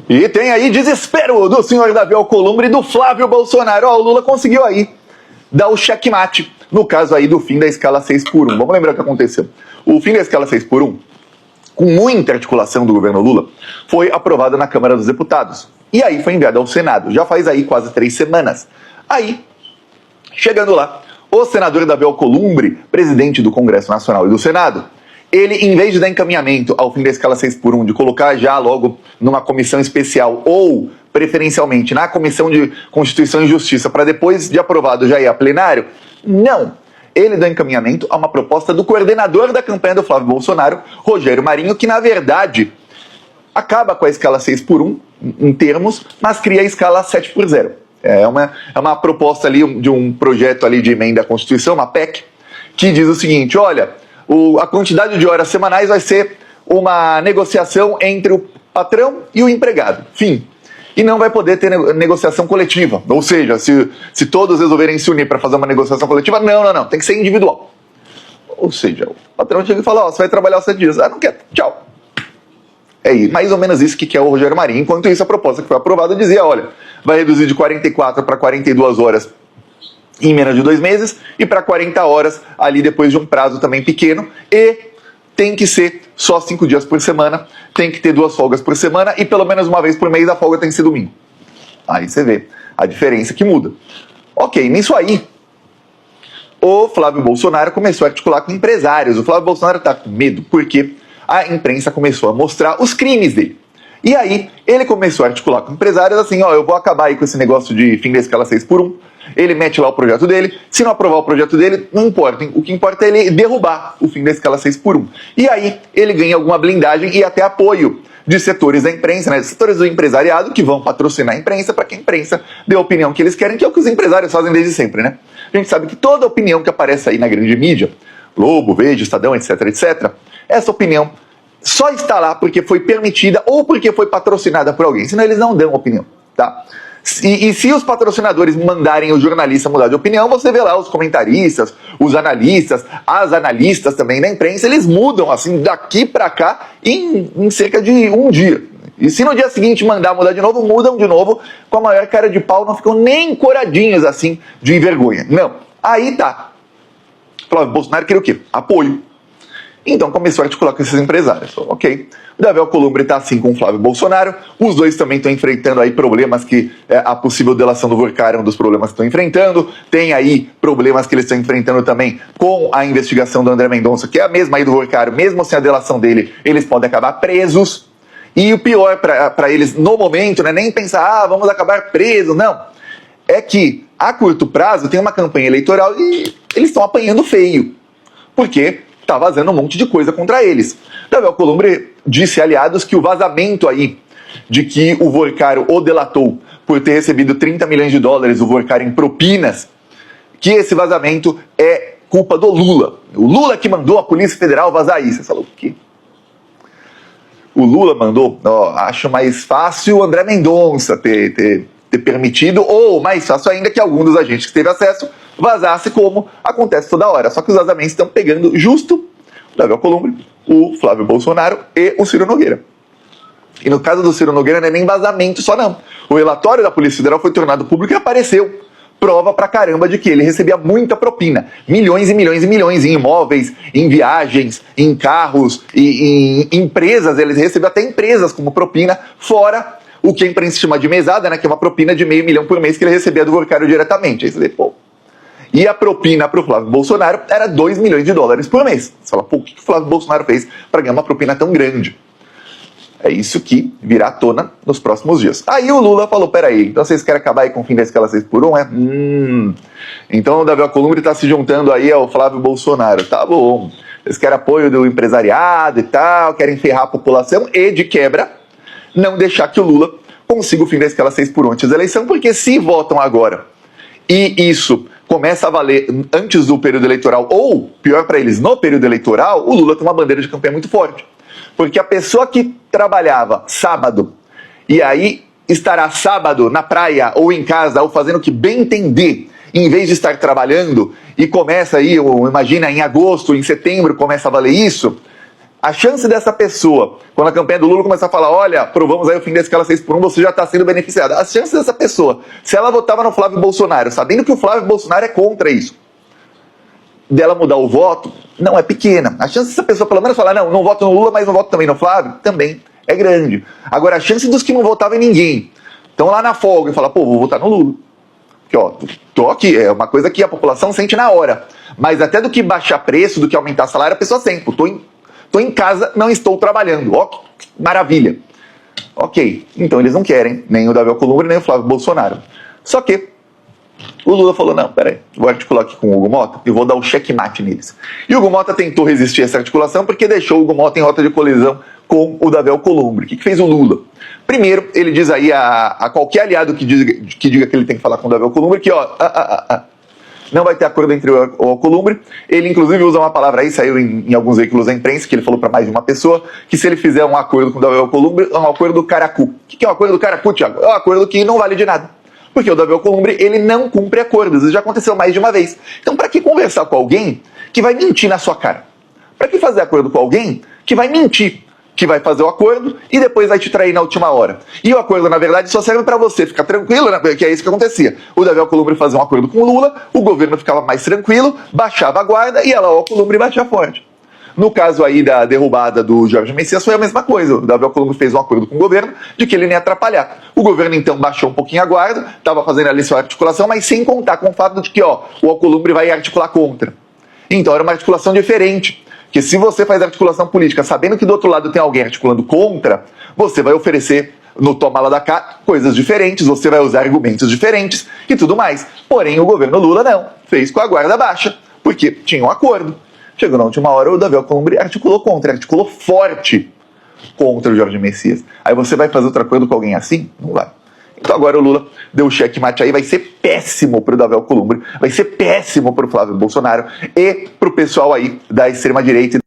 E tem aí desespero do senhor Davi Alcolumbre e do Flávio Bolsonaro. Ó, o Lula conseguiu aí dar o checkmate no caso aí do fim da escala 6x1. Vamos lembrar o que aconteceu. O fim da escala 6x1, com muita articulação do governo Lula, foi aprovado na Câmara dos Deputados. E aí foi enviado ao Senado. Já faz aí quase 3 semanas. Aí, chegando lá, o senador Davi Alcolumbre, presidente do Congresso Nacional e do Senado, ele, em vez de dar encaminhamento ao fim da escala 6x1, de colocar já logo numa comissão especial ou, preferencialmente, na Comissão de Constituição e Justiça, para depois de aprovado já ir a plenário, não. Ele deu encaminhamento a uma proposta do coordenador da campanha do Flávio Bolsonaro, Rogério Marinho, que, na verdade, acaba com a escala 6x1, em termos, mas cria a escala 7x0. É uma proposta ali de um projeto ali de emenda à Constituição, uma PEC, que diz o seguinte, olha, a quantidade de horas semanais vai ser uma negociação entre o patrão e o empregado. Fim. E não vai poder ter negociação coletiva. Ou seja, se todos resolverem se unir para fazer uma negociação coletiva, não. Tem que ser individual. Ou seja, o patrão chega e fala, ó, você vai trabalhar os 7 dias. Ah, não quero. Tchau. É mais ou menos isso que quer o Rogério Marinho. Enquanto isso, a proposta que foi aprovada dizia, olha, vai reduzir de 44 para 42 horas em menos de 2 meses e para 40 horas ali depois de um prazo também pequeno, e tem que ser só 5 dias por semana, tem que ter 2 folgas por semana e pelo menos uma vez por mês a folga tem que ser domingo. Aí você vê a diferença que muda. Ok, nisso aí, o Flávio Bolsonaro começou a articular com empresários. O Flávio Bolsonaro está com medo porque a imprensa começou a mostrar os crimes dele. E aí, ele começou a articular com empresários assim, ó, eu vou acabar aí com esse negócio de fim da escala 6x1. Ele mete lá o projeto dele, se não aprovar o projeto dele, não importa. O que importa é ele derrubar o fim da escala 6x1. E aí, ele ganha alguma blindagem e até apoio de setores da imprensa, né, de setores do empresariado que vão patrocinar a imprensa para que a imprensa dê a opinião que eles querem, que é o que os empresários fazem desde sempre, né? A gente sabe que toda opinião que aparece aí na grande mídia, Globo, Veja, Estadão, etc., essa opinião só está lá porque foi permitida ou porque foi patrocinada por alguém, senão eles não dão opinião, tá? E se os patrocinadores mandarem o jornalista mudar de opinião, você vê lá os comentaristas, os analistas, as analistas também da imprensa, eles mudam assim daqui para cá em cerca de um dia. E se no dia seguinte mandar mudar de novo, mudam de novo com a maior cara de pau, não ficam nem coradinhos assim de vergonha. Não, aí tá. Flávio Bolsonaro queria o quê? Apoio. Então começou a articular com esses empresários. Ok. O Davi Alcolumbre está assim com o Flávio Bolsonaro. Os dois também estão enfrentando aí problemas que a possível delação do Workar é um dos problemas que estão enfrentando. Tem aí problemas que eles estão enfrentando também com a investigação do André Mendonça, que é a mesma aí do Workar. Mesmo sem a delação dele, eles podem acabar presos. E o pior para eles no momento não é nem pensar, vamos acabar presos. Não. É que a curto prazo tem uma campanha eleitoral e eles estão apanhando feio. Porque tá vazando um monte de coisa contra eles. Davi Alcolumbre disse a aliados que o vazamento aí de que o Workar o delatou por ter recebido 30 milhões de dólares, o Workar em propinas, que esse vazamento é culpa do Lula. O Lula que mandou a Polícia Federal vazar isso. Você falou o quê? O Lula mandou? Acho mais fácil o André Mendonça ter permitido, ou mais fácil ainda que algum dos agentes que teve acesso vazasse, como acontece toda hora. Só que os vazamentos estão pegando justo o Davi Alcolumbre, o Flávio Bolsonaro e o Ciro Nogueira. E no caso do Ciro Nogueira não é nem vazamento só não. O relatório da Polícia Federal foi tornado público e apareceu prova pra caramba de que ele recebia muita propina. Milhões e milhões e milhões em imóveis, em viagens, em carros, em empresas. Ele recebeu até empresas como propina, fora o que a imprensa chama de mesada, né, que é uma propina de $500 mil por mês que ele recebia do Workar diretamente. Aí você vê, pô. E a propina para o Flávio Bolsonaro era $2 milhões por mês. Você fala, pô, o que o Flávio Bolsonaro fez para ganhar uma propina tão grande? É isso que virá à tona nos próximos dias. Aí o Lula falou, peraí, então vocês querem acabar aí com o fim da escala 6x1, Então o Davi Alcolumbre está se juntando aí ao Flávio Bolsonaro. Tá bom. Eles querem apoio do empresariado e tal, querem ferrar a população e, de quebra, não deixar que o Lula consiga o fim da escala 6x1 antes da eleição, porque se votam agora e isso começa a valer antes do período eleitoral, ou, pior para eles, no período eleitoral, o Lula tem uma bandeira de campanha muito forte. Porque a pessoa que trabalhava sábado, e aí estará sábado na praia ou em casa, ou fazendo o que bem entender, em vez de estar trabalhando, e começa aí, imagina, em agosto, em setembro, começa a valer isso, A chance dessa pessoa, quando a campanha do Lula começar a falar, olha, aprovamos aí o fim da escala 6x1, você já está sendo beneficiada. A chance dessa pessoa, se ela votava no Flávio Bolsonaro, sabendo que o Flávio Bolsonaro é contra isso, dela mudar o voto, não é pequena. A chance dessa pessoa pelo menos falar, não voto no Lula, mas não voto também no Flávio, também é grande. Agora, a chance dos que não votavam em ninguém, estão lá na folga e falam, pô, vou votar no Lula. Porque, ó, tô aqui, é uma coisa que a população sente na hora. Mas até do que baixar preço, do que aumentar salário, a pessoa sente. Tô em casa, não estou trabalhando. Ó, que maravilha. Ok, então eles não querem nem o Davi Alcolumbre, nem o Flávio Bolsonaro. Só que o Lula falou, não, peraí, vou articular aqui com o Hugo Mota e vou dar um checkmate neles. E o Hugo Mota tentou resistir a essa articulação porque deixou o Hugo Mota em rota de colisão com o Davi Alcolumbre. O que fez o Lula? Primeiro, ele diz aí a qualquer aliado que diga que ele tem que falar com o Davi Alcolumbre que, ó, não vai ter acordo entre o Alcolumbre. Ele, inclusive, usa uma palavra aí, saiu em alguns veículos da imprensa, que ele falou para mais de uma pessoa, que se ele fizer um acordo com o Davi Alcolumbre, é um acordo do caracu. O que é um acordo do caracu, Thiago? É um acordo que não vale de nada. Porque o Davi Alcolumbre, ele não cumpre acordos. Isso já aconteceu mais de uma vez. Então, para que conversar com alguém que vai mentir na sua cara? Para que fazer acordo com alguém que vai mentir? Que vai fazer o acordo e depois vai te trair na última hora. E o acordo, na verdade, só serve para você ficar tranquilo, né? Que é isso que acontecia. O Davi Alcolumbre fazia um acordo com o Lula, o governo ficava mais tranquilo, baixava a guarda e ela, o Alcolumbre, batia forte. No caso aí da derrubada do Jorge Messias foi a mesma coisa. O Davi Alcolumbre fez um acordo com o governo de que ele não ia atrapalhar. O governo então baixou um pouquinho a guarda, estava fazendo ali sua articulação, mas sem contar com o fato de que o Alcolumbre vai articular contra. Então era uma articulação diferente. Porque se você faz articulação política sabendo que do outro lado tem alguém articulando contra, você vai oferecer no toma lá da cá coisas diferentes, você vai usar argumentos diferentes e tudo mais. Porém, o governo Lula não, fez com a guarda baixa, porque tinha um acordo. Chegou na última hora, o Davi Alcolumbre articulou contra, articulou forte contra o Jorge Messias. Aí você vai fazer outro acordo com alguém assim? Não vai. Então agora o Lula deu o checkmate aí, vai ser péssimo pro Davi Alcolumbre, vai ser péssimo pro Flávio Bolsonaro e pro pessoal aí da extrema-direita.